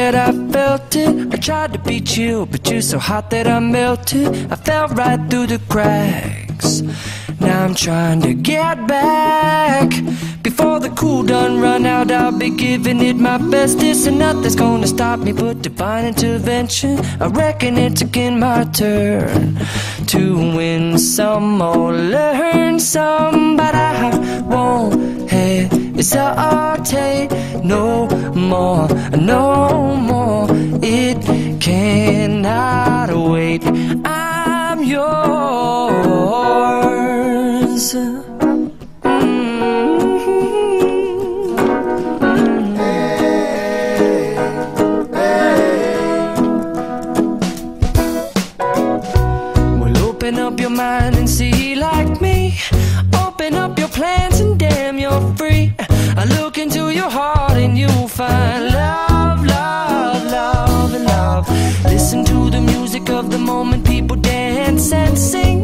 bet I felt it. I tried to beat you, but you're so hot that I melted. I fell right through the cracks. Now I'm trying to get back. Before the cool done run out, I'll be giving it my bestest, and nothing's gonna stop me but divine intervention. I reckon it's again my turn to win some or learn some, but I won't hesitate no more, no more. It cannot wait. I'm yours. Open up your mind and see like me. Open up your plans and damn, you're free. I look into your heart and you'll find love, love, love, and love. Listen to the music of the moment, people dance and sing.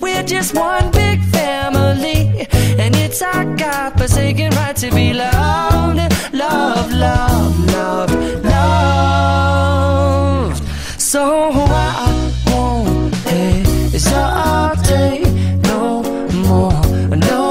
We're just one big family, and it's our God-forsaken right to be loved, love, love, love, loved. So I won't hesitate no more, no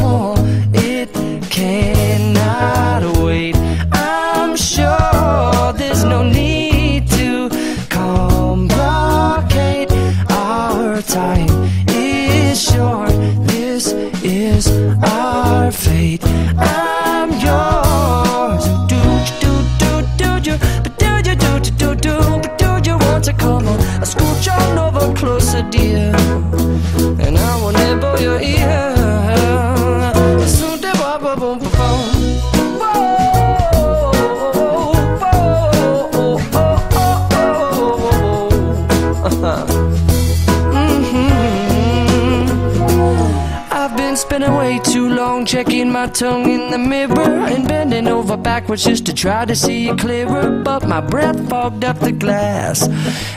more. It cannot wait. I'm sure there's no need to complicate. Our time is short. This is our fate. I'm yours. Do you, but do you, but do you want to come on? I scooch on over closer, dear, and I will nibble your ear. Soon to boom, boom, boom, boom. I've been spending way too long checking my tongue in the mirror and bending over backwards just to try to see it clearer, but my breath fogged up the glass,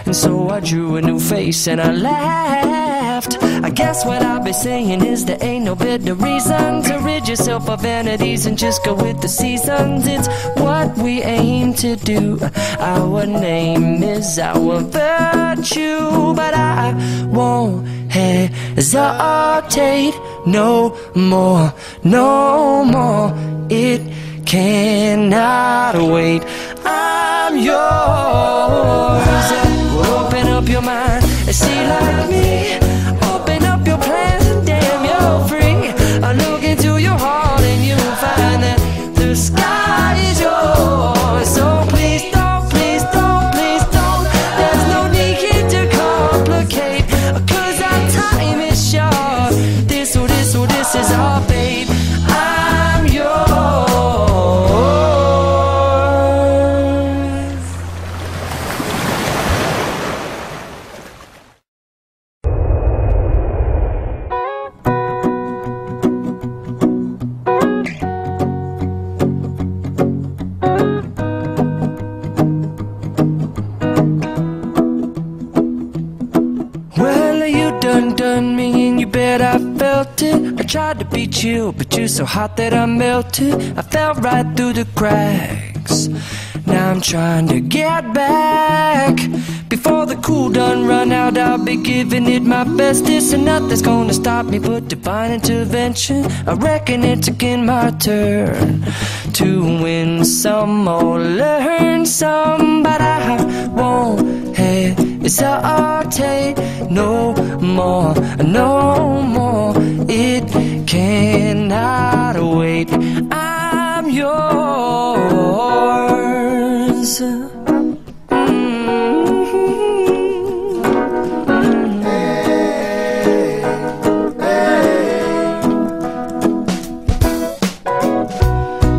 and so I drew a new face and I laughed. I guess what I'll be saying is there ain't no better reason to rid yourself of vanities and just go with the seasons. It's what we aim to do. Our name is our virtue, but I won't hesitate no more, no more. It cannot wait. I'm yours. Open up your mind and see like me. Open up your plans and damn, you're free. I look into your heart and you'll find that the sky is yours. So please don't, please don't, please don't. There's no need here to complicate, 'cause our time is short. This is our fate. I'm yours. Well, you done me, and you bet I felt it. I tried to beat you, but you're so hot that I melted. I fell right through the cracks. Now I'm trying to get back. Before the cool done run out, I'll be giving it my bestest, and nothing's gonna stop me but divine intervention. I reckon it's again my turn to win some or learn some, but I won't hesitate no more, no more. It cannot wait. I'm yours.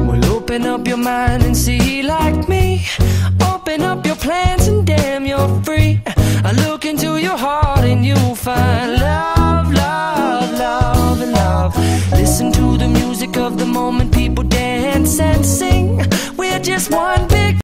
Well, open up your mind and see like me. Open up your plans and damn, you're free. I look into your heart and you'll find love, love, love, and love. Listen to the music of the moment, people dance and sing. We're just one